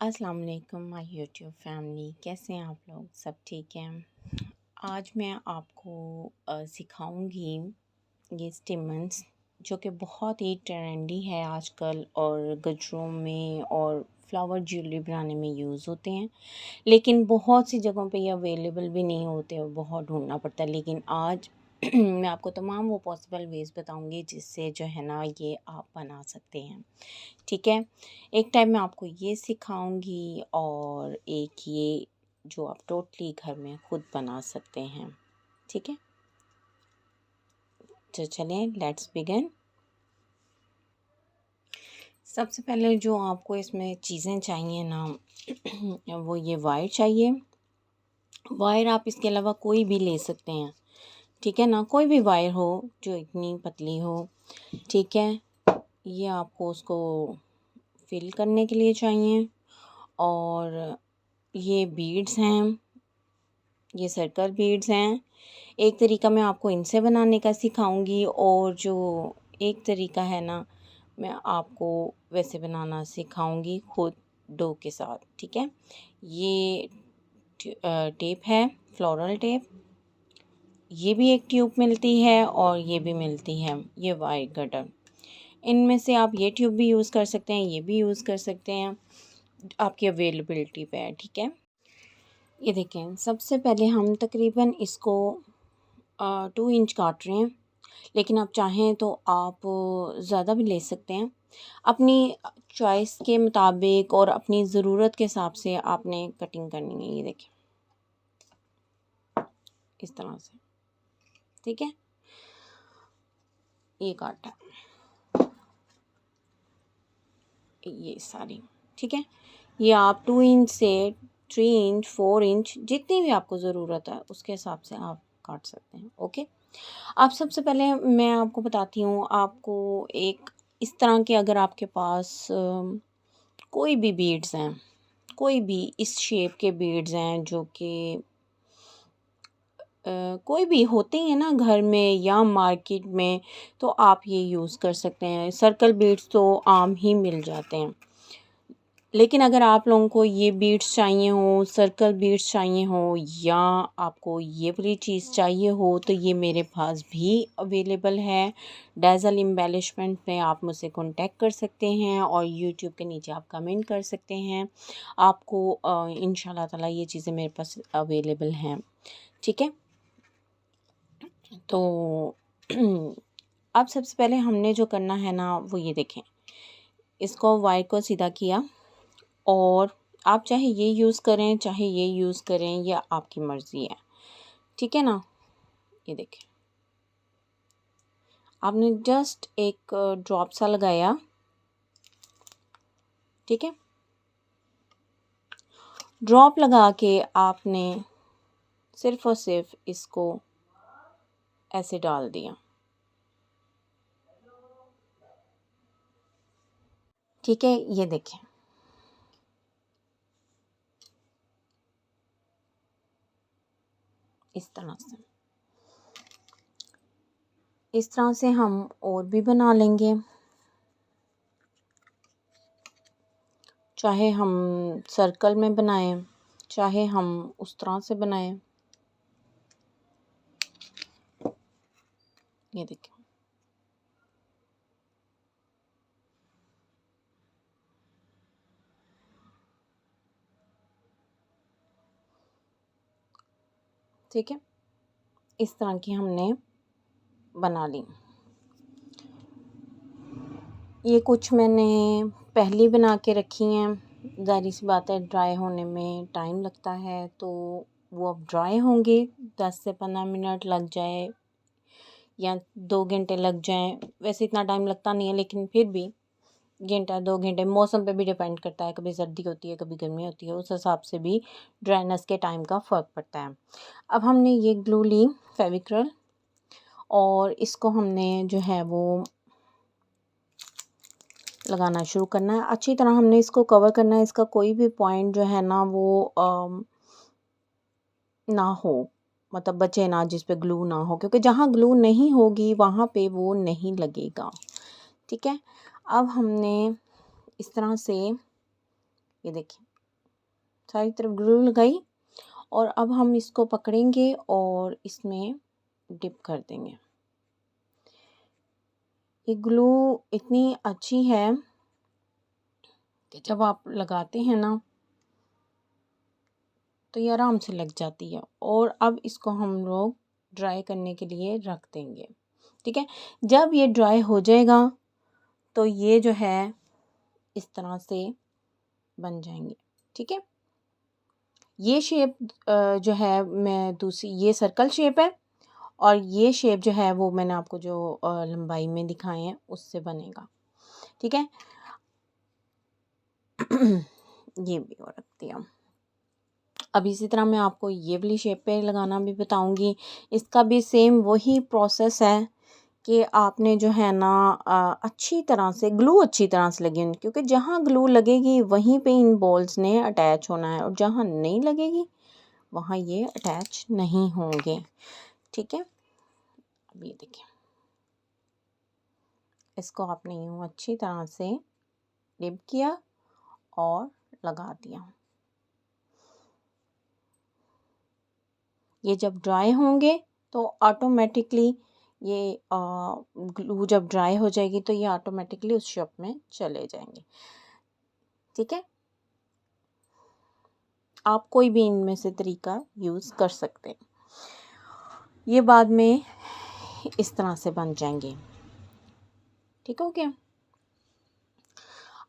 अस्सलाम वालेकुम my YouTube family, कैसे हैं आप लोग? सब ठीक हैं? आज मैं आपको सिखाऊंगी ये स्टिमन्स जो कि बहुत ही ट्रेंडी है आजकल और गजरों में और फ्लावर ज्वेलरी बनाने में यूज़ होते हैं। लेकिन बहुत सी जगहों पे ये अवेलेबल भी नहीं होते और बहुत ढूंढना पड़ता है। लेकिन आज मैं आपको तमाम वो पॉसिबल वेज़ बताऊंगी जिससे जो है ना ये आप बना सकते हैं। ठीक है, एक टाइम मैं आपको ये सिखाऊंगी और एक ये जो आप टोटली घर में खुद बना सकते हैं। ठीक है, तो चलें लेट्स बिगिन। सबसे पहले जो आपको इसमें चीज़ें चाहिए ना वो ये वायर चाहिए। वायर आप इसके अलावा कोई भी ले सकते हैं, ठीक है ना, कोई भी वायर हो जो इतनी पतली हो। ठीक है, ये आपको उसको फिल करने के लिए चाहिए। और ये बीड्स हैं, ये सर्कल बीड्स हैं। एक तरीका मैं आपको इनसे बनाने का सिखाऊंगी और जो एक तरीका है ना मैं आपको वैसे बनाना सिखाऊंगी खुद डो के साथ। ठीक है, ये टेप है, फ्लोरल टेप। ये भी एक ट्यूब मिलती है और ये भी मिलती है, ये वायर कटर। इनमें से आप ये ट्यूब भी यूज़ कर सकते हैं, ये भी यूज़ कर सकते हैं, आपकी अवेलेबिलिटी पे है। ठीक है, ये देखें, सबसे पहले हम तकरीबन इसको 2 इंच काट रहे हैं। लेकिन आप चाहें तो आप ज़्यादा भी ले सकते हैं, अपनी चॉइस के मुताबिक और अपनी ज़रूरत के हिसाब से आपने कटिंग करनी है। ये देखें इस तरह से, ठीक है, ये काटा ये सारी। ठीक है, ये आप 2 इंच से 3 इंच 4 इंच जितनी भी आपको ज़रूरत है उसके हिसाब से आप काट सकते हैं। ओके, आप सबसे पहले मैं आपको बताती हूँ, आपको एक इस तरह के अगर आपके पास कोई भी बीड्स हैं, कोई भी इस शेप के बीड्स हैं जो कि कोई भी होते हैं ना घर में या मार्केट में, तो आप ये यूज़ कर सकते हैं। सर्कल बीड्स तो आम ही मिल जाते हैं। लेकिन अगर आप लोगों को ये बीड्स चाहिए हो, सर्कल बीड्स चाहिए हो या आपको ये वाली चीज़ चाहिए हो तो ये मेरे पास भी अवेलेबल है। डेज़ल एम्बेलिशमेंट में आप मुझसे कांटेक्ट कर सकते हैं और यूट्यूब के नीचे आप कमेंट कर सकते हैं। आपको इंशाल्लाह ताला ये चीज़ें मेरे पास अवेलेबल हैं। ठीक है, तो अब सबसे पहले हमने जो करना है ना वो ये देखें, इसको वायर को सीधा किया और आप चाहे ये यूज़ करें चाहे ये यूज़ करें, या आपकी मर्ज़ी है। ठीक है ना, ये देखें, आपने जस्ट एक ड्रॉप सा लगाया। ठीक है, ड्रॉप लगा के आपने सिर्फ़ और सिर्फ इसको ऐसे डाल दिया। ठीक है, ये देखें, इस तरह से, इस तरह से हम और भी बना लेंगे, चाहे हम सर्कल में बनाएं चाहे हम उस तरह से बनाएं। ये देखें, ठीक है, इस तरह की हमने बना ली। ये कुछ मैंने पहले बना के रखी हैं, ज़ाहिर सी बात है ड्राई होने में टाइम लगता है, तो वो अब ड्राई होंगे। 10 से 15 मिनट लग जाए या 2 घंटे लग जाएं, वैसे इतना टाइम लगता नहीं है लेकिन फिर भी घंटा 2 घंटे, मौसम पे भी डिपेंड करता है, कभी सर्दी होती है कभी गर्मी होती है, उस हिसाब से भी ड्राइनेस के टाइम का फ़र्क पड़ता है। अब हमने ये ग्लू ली, फेविक्रल, और इसको हमने जो है वो लगाना शुरू करना है। अच्छी तरह हमने इसको कवर करना है, इसका कोई भी पॉइंट जो है ना वो ना हो, मतलब बचे ना, जिस पे ग्लू ना हो, क्योंकि जहाँ ग्लू नहीं होगी वहाँ पे वो नहीं लगेगा। ठीक है, अब हमने इस तरह से, ये देखिए, सारी तरफ ग्लू लगाई और अब हम इसको पकड़ेंगे और इसमें डिप कर देंगे। ये ग्लू इतनी अच्छी है कि जब आप लगाते हैं ना तो ये आराम से लग जाती है। और अब इसको हम लोग ड्राई करने के लिए रख देंगे। ठीक है, जब ये ड्राई हो जाएगा तो ये जो है इस तरह से बन जाएंगे। ठीक है, ये शेप जो है मैं दूसरी, ये सर्कल शेप है और ये शेप जो है वो मैंने आपको जो लंबाई में दिखाए हैं उससे बनेगा। ठीक है, ये भी और रख दिया। अब इसी तरह मैं आपको ये वाली शेप पे लगाना भी बताऊंगी। इसका भी सेम वही प्रोसेस है कि आपने जो है ना अच्छी तरह से ग्लू अच्छी तरह से लगे, क्योंकि जहाँ ग्लू लगेगी वहीं पे इन बॉल्स ने अटैच होना है और जहाँ नहीं लगेगी वहाँ ये अटैच नहीं होंगे। ठीक है, अब ये देखिए, इसको आपने यूँ अच्छी तरह से डिप किया और लगा दिया। ये जब ड्राई होंगे तो ऑटोमेटिकली ये ग्लू जब ड्राई हो जाएगी तो ये ऑटोमेटिकली उस शेप में चले जाएंगे। ठीक है, आप कोई भी इनमें से तरीका यूज़ कर सकते हैं। ये बाद में इस तरह से बन जाएंगे। ठीक हो गया।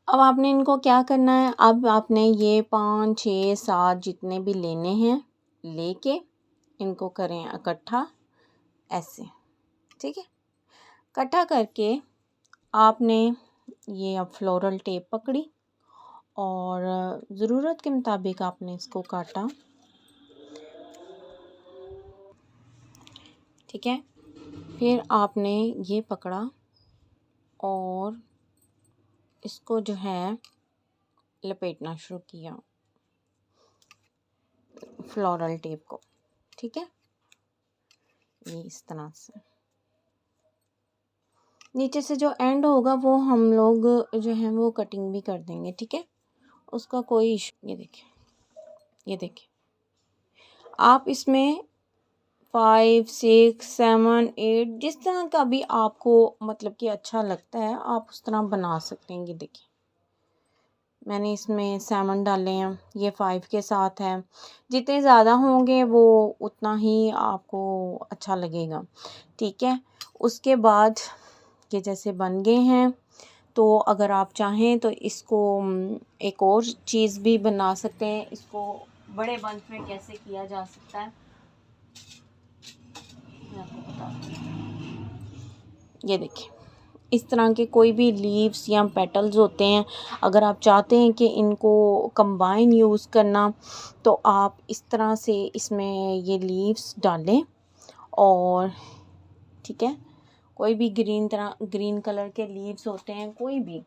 अब आपने इनको क्या करना है, अब आपने ये 5 6 7 जितने भी लेने हैं लेके इनको करें इकट्ठा ऐसे। ठीक है, इकट्ठा करके आपने ये अब फ्लोरल टेप पकड़ी और ज़रूरत के मुताबिक आपने इसको काटा। ठीक है, फिर आपने ये पकड़ा और इसको जो है लपेटना शुरू किया फ्लोरल टेप को। ठीक है, ये इस तरह से नीचे से जो एंड होगा वो हम लोग जो है वो कटिंग भी कर देंगे। ठीक है, उसका कोई इशू। ये देखिए, ये देखिए, आप इसमें 5 6 7 8 जिस तरह का भी आपको मतलब कि अच्छा लगता है आप उस तरह बना सकते हैं। ये देखिए, मैंने इसमें 7 डाले हैं, ये 5 के साथ है। जितने ज़्यादा होंगे वो उतना ही आपको अच्छा लगेगा। ठीक है, उसके बाद ये जैसे बन गए हैं तो अगर आप चाहें तो इसको एक और चीज़ भी बना सकते हैं। इसको बड़े बंच में कैसे किया जा सकता है मैं आपको बताती हूँ। ये देखिए, इस तरह के कोई भी लीव्स या पेटल्स होते हैं, अगर आप चाहते हैं कि इनको कंबाइन यूज़ करना तो आप इस तरह से इसमें ये लीव्स डालें और ठीक है, कोई भी ग्रीन कलर के लीव्स होते हैं कोई भी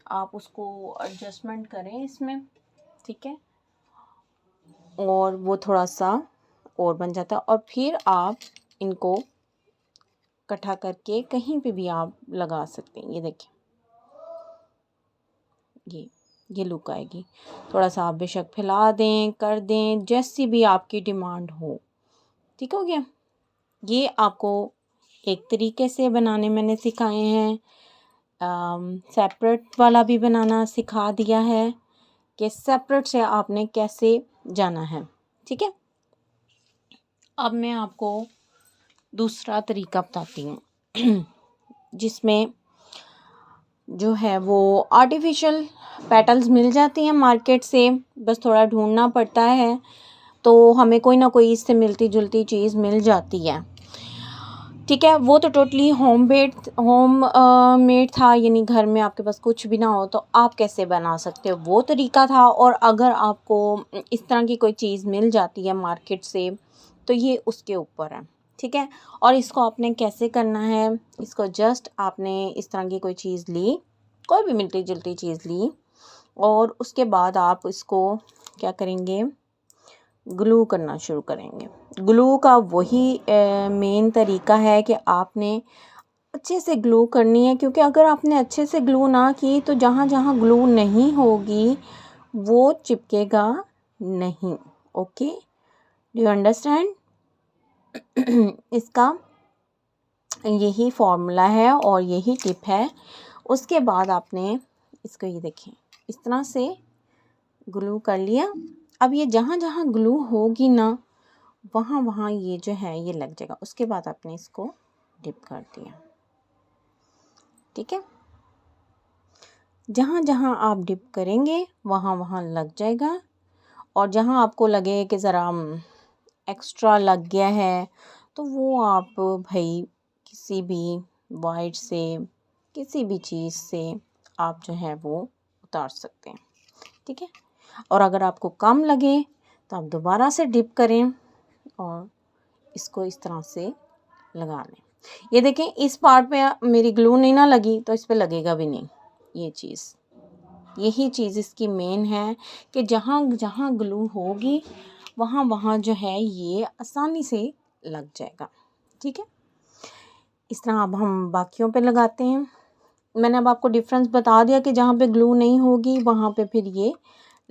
आप उसको एडजस्टमेंट करें इसमें। ठीक है, और वो थोड़ा सा और बन जाता है और फिर आप इनको इकट्ठा करके कहीं पे भी आप लगा सकते हैं। ये देखिए, ये लुक आएगी। थोड़ा सा आप बेशक फैला दें, कर दें, जैसी भी आपकी डिमांड हो। ठीक हो गया। ये आपको एक तरीके से बनाने मैंने सिखाए हैं। सेपरेट वाला भी बनाना सिखा दिया है कि सेपरेट से आपने कैसे जाना है। ठीक है, अब मैं आपको दूसरा तरीका बताती हूँ जिसमें जो है वो आर्टिफिशियल पेटल्स मिल जाती हैं मार्केट से, बस थोड़ा ढूंढना पड़ता है तो हमें कोई ना कोई इससे मिलती जुलती चीज़ मिल जाती है। ठीक है, वो तो टोटली होम मेड था, यानी घर में आपके पास कुछ भी ना हो तो आप कैसे बना सकते हो वो तरीका था। और अगर आपको इस तरह की कोई चीज़ मिल जाती है मार्केट से तो ये उसके ऊपर है। ठीक है, और इसको आपने कैसे करना है, इसको जस्ट आपने इस तरह की कोई चीज़ ली, कोई भी मिलती जुलती चीज़ ली और उसके बाद आप इसको क्या करेंगे, ग्लू करना शुरू करेंगे। ग्लू का वही मेन तरीका है कि आपने अच्छे से ग्लू करनी है, क्योंकि अगर आपने अच्छे से ग्लू ना की तो जहाँ जहाँ ग्लू नहीं होगी वो चिपकेगा नहीं। Okay, do you understand? इसका यही फॉर्मूला है और यही टिप है। उसके बाद आपने इसको ये देखें इस तरह से ग्लू कर लिया। अब ये जहाँ जहाँ ग्लू होगी ना वहाँ वहाँ ये जो है ये लग जाएगा। उसके बाद आपने इसको डिप कर दिया। ठीक है, जहाँ जहाँ आप डिप करेंगे वहाँ वहाँ लग जाएगा। और जहाँ आपको लगे कि ज़रा एक्स्ट्रा लग गया है तो वो आप भाई किसी भी वाइट से किसी भी चीज़ से आप जो है वो उतार सकते हैं। ठीक है, और अगर आपको कम लगे तो आप दोबारा से डिप करें और इसको इस तरह से लगा लें। ये देखें इस पार्ट पे मेरी ग्लू नहीं ना लगी तो इस पे लगेगा भी नहीं। ये चीज़, यही चीज़ इसकी मेन है कि जहाँ जहाँ ग्लू होगी वहाँ वहाँ जो है ये आसानी से लग जाएगा। ठीक है, इस तरह अब हम बाकियों पे लगाते हैं। मैंने अब आपको डिफरेंस बता दिया कि जहाँ पे ग्लू नहीं होगी वहाँ पे फिर ये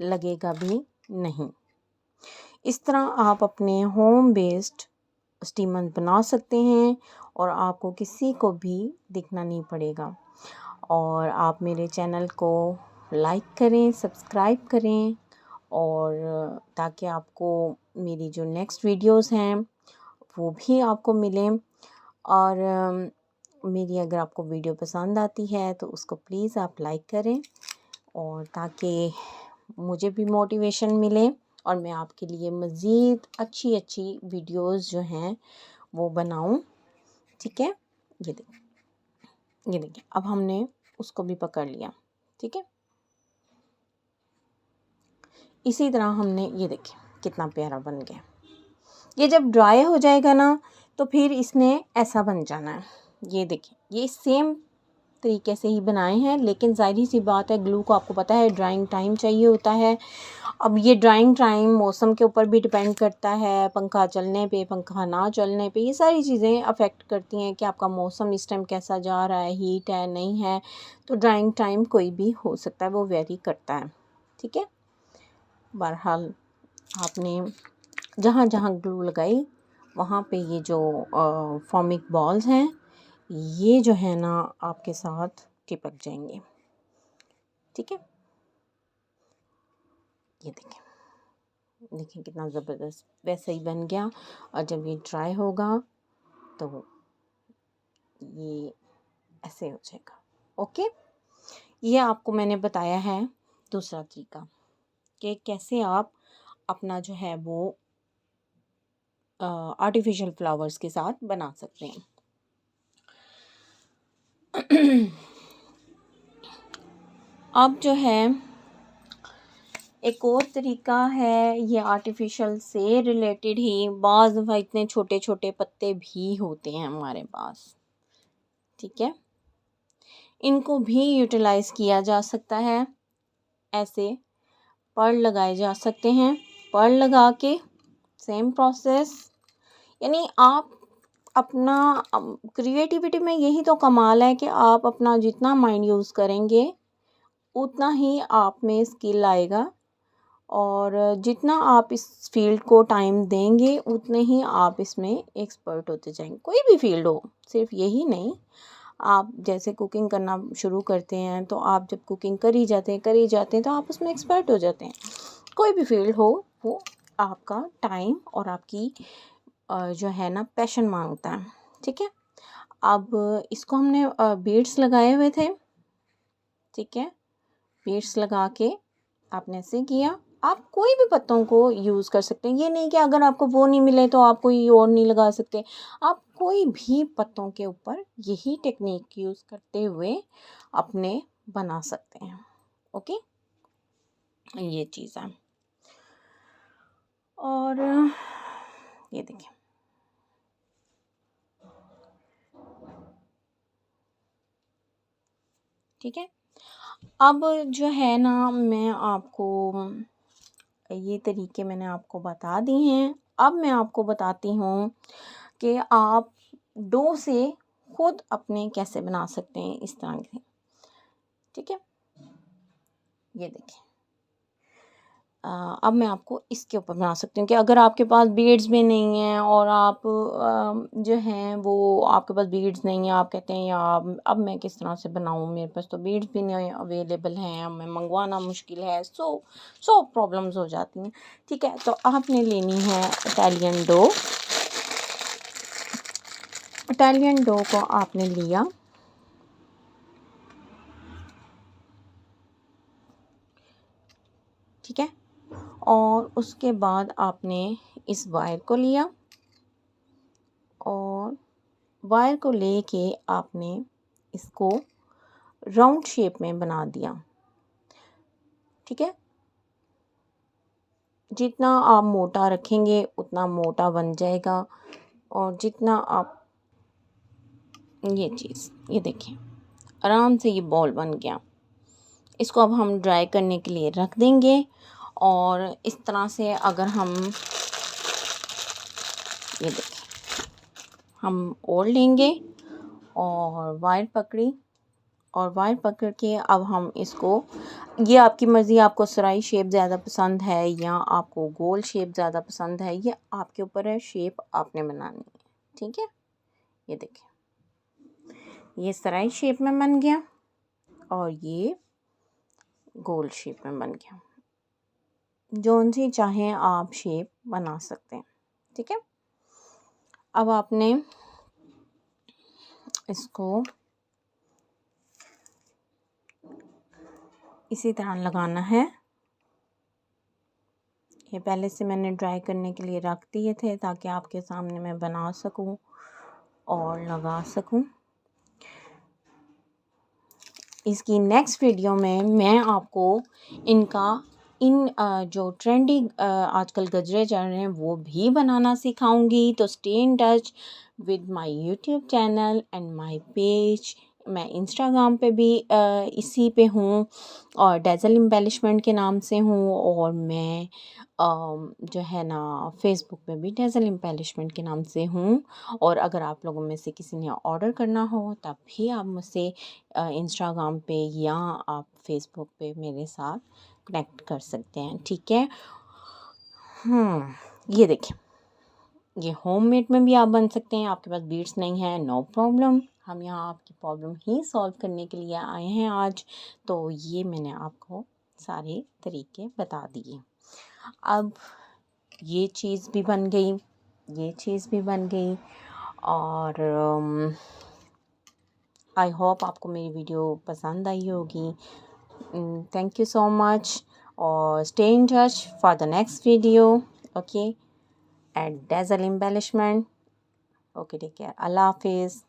लगेगा भी नहीं। इस तरह आप अपने होम बेस्ड स्टीमर बना सकते हैं और आपको किसी को भी दिखना नहीं पड़ेगा। और आप मेरे चैनल को लाइक करें, सब्सक्राइब करें और ताकि आपको मेरी जो नेक्स्ट वीडियोस हैं वो भी आपको मिलें। और मेरी अगर आपको वीडियो पसंद आती है तो उसको प्लीज़ आप लाइक करें और ताकि मुझे भी मोटिवेशन मिले और मैं आपके लिए मज़ीद अच्छी अच्छी वीडियोस जो हैं वो बनाऊं। ठीक है, ये देखिए अब हमने उसको भी पकड़ लिया। ठीक है, इसी तरह हमने ये देखिए कितना प्यारा बन गया। ये जब ड्राई हो जाएगा ना तो फिर इसने ऐसा बन जाना है। ये देखिए ये सेम तरीके से ही बनाए हैं, लेकिन ज़ाहिर सी बात है ग्लू को आपको पता है ड्राइंग टाइम चाहिए होता है। अब ये ड्राइंग टाइम मौसम के ऊपर भी डिपेंड करता है, पंखा चलने पे पंखा ना चलने पे, ये सारी चीज़ें अफेक्ट करती हैं कि आपका मौसम इस टाइम कैसा जा रहा है, हीट है नहीं है। तो ड्राइंग टाइम कोई भी हो सकता है, वो वेरी करता है। ठीक है, बहरहाल आपने जहाँ जहाँ ग्लू लगाई वहाँ पे ये जो फॉर्मिक बॉल्स हैं ये जो है ना आपके साथ चिपक जाएंगे। ठीक है, ये देखिए कितना ज़बरदस्त वैसा ही बन गया। और जब ये ड्राई होगा तो ये ऐसे हो जाएगा। ओके, ये आपको मैंने बताया है दूसरा तरीका कि कैसे आप अपना जो है वो आर्टिफिशियल फ्लावर्स के साथ बना सकते हैं। अब जो है एक और तरीका है, ये आर्टिफिशियल से रिलेटेड ही। बाज़ दफ़ा इतने छोटे छोटे पत्ते भी होते हैं हमारे पास। ठीक है, इनको भी यूटिलाइज़ किया जा सकता है। ऐसे पर्ल लगाए जा सकते हैं। पर्ल लगा के सेम प्रोसेस, यानी आप अपना क्रिएटिविटी में यही तो कमाल है कि आप अपना जितना माइंड यूज़ करेंगे उतना ही आप में स्किल आएगा और जितना आप इस फील्ड को टाइम देंगे उतने ही आप इसमें एक्सपर्ट होते जाएंगे। कोई भी फील्ड हो, सिर्फ यही नहीं। आप जैसे कुकिंग करना शुरू करते हैं तो आप जब कुकिंग करी जाते हैं तो आप उसमें एक्सपर्ट हो जाते हैं। कोई भी फील्ड हो वो आपका टाइम और आपकी जो है ना पैशन मांगता है। ठीक है, अब इसको हमने बीड्स लगाए हुए थे। ठीक है, बीड्स लगा के आपने ऐसे किया। आप कोई भी पत्तों को यूज़ कर सकते हैं, ये नहीं कि अगर आपको वो नहीं मिले तो आप कोई और नहीं लगा सकते। आप कोई भी पत्तों के ऊपर यही टेक्निक यूज़ करते हुए अपने बना सकते हैं। ओके, ये चीज़ है। और ये देखिए ठीक है, अब जो है ना मैं आपको ये तरीके मैंने आपको बता दी हैं। अब मैं आपको बताती हूँ कि आप डो से खुद अपने कैसे बना सकते हैं इस तरह से। ठीक है, ये देखिए अब मैं आपको इसके ऊपर बना सकती हूँ कि अगर आपके पास बीड्स भी नहीं हैं और आप जो हैं वो आपके पास बीड्स नहीं है, आप कहते हैं यार अब मैं किस तरह से बनाऊँ, मेरे पास तो बीड्स भी नहीं अवेलेबल हैं, अब मैं मंगवाना मुश्किल है, सो प्रॉब्लम्स हो जाती हैं। ठीक है, तो आपने लेनी है इटालियन डो। इटालियन डो को आपने लिया, ठीक है, और उसके बाद आपने इस वायर को लिया और वायर को लेके आपने इसको राउंड शेप में बना दिया। ठीक है, जितना आप मोटा रखेंगे उतना मोटा बन जाएगा, और जितना आप ये चीज़ ये देखिए आराम से ये बॉल बन गया। इसको अब हम ड्राई करने के लिए रख देंगे, और इस तरह से अगर हम ये देखिए हम ओढ़ लेंगे और वायर पकड़ी, और वायर पकड़ के अब हम इसको, ये आपकी मर्ज़ी, आपको सराई शेप ज़्यादा पसंद है या आपको गोल शेप ज़्यादा पसंद है, ये आपके ऊपर है, शेप आपने बनानी है। ठीक है, ये देखिए ये सराई शेप में बन गया और ये गोल शेप में बन गया। जोन सी चाहें आप शेप बना सकते हैं। ठीक है, अब आपने इसको इसी तरह लगाना है। ये पहले से मैंने ड्राई करने के लिए रख दिए थे ताकि आपके सामने मैं बना सकूं और लगा सकूं। इसकी नेक्स्ट वीडियो में मैं आपको इन जो ट्रेंडी आजकल गजरे चल रहे हैं वो भी बनाना सिखाऊंगी। तो stay in touch with my YouTube channel and my page. मैं इंस्टाग्राम पे भी इसी पे हूँ और डेज़ल एम्बेलिशमेंट के नाम से हूँ, और मैं जो है ना फेसबुक पे भी डेज़ल एम्बेलिशमेंट के नाम से हूँ। और अगर आप लोगों में से किसी ने ऑर्डर करना हो तब भी आप मुझसे इंस्टाग्राम पे या आप फेसबुक पे मेरे साथ कनेक्ट कर सकते हैं। ठीक है, ये देखिए ये होममेड में भी आप बन सकते हैं। आपके पास बीड्स नहीं है, नो प्रॉब्लम, हम यहाँ आपकी प्रॉब्लम ही सॉल्व करने के लिए आए हैं आज। तो ये मैंने आपको सारे तरीके बता दिए। अब ये चीज़ भी बन गई, ये चीज़ भी बन गई, और आई होप आपको मेरी वीडियो पसंद आई होगी। थैंक यू सो मच, और stay in touch for the next video. Okay, at dazzle embellishment. Okay, take care, अल्लाह हाफिज़।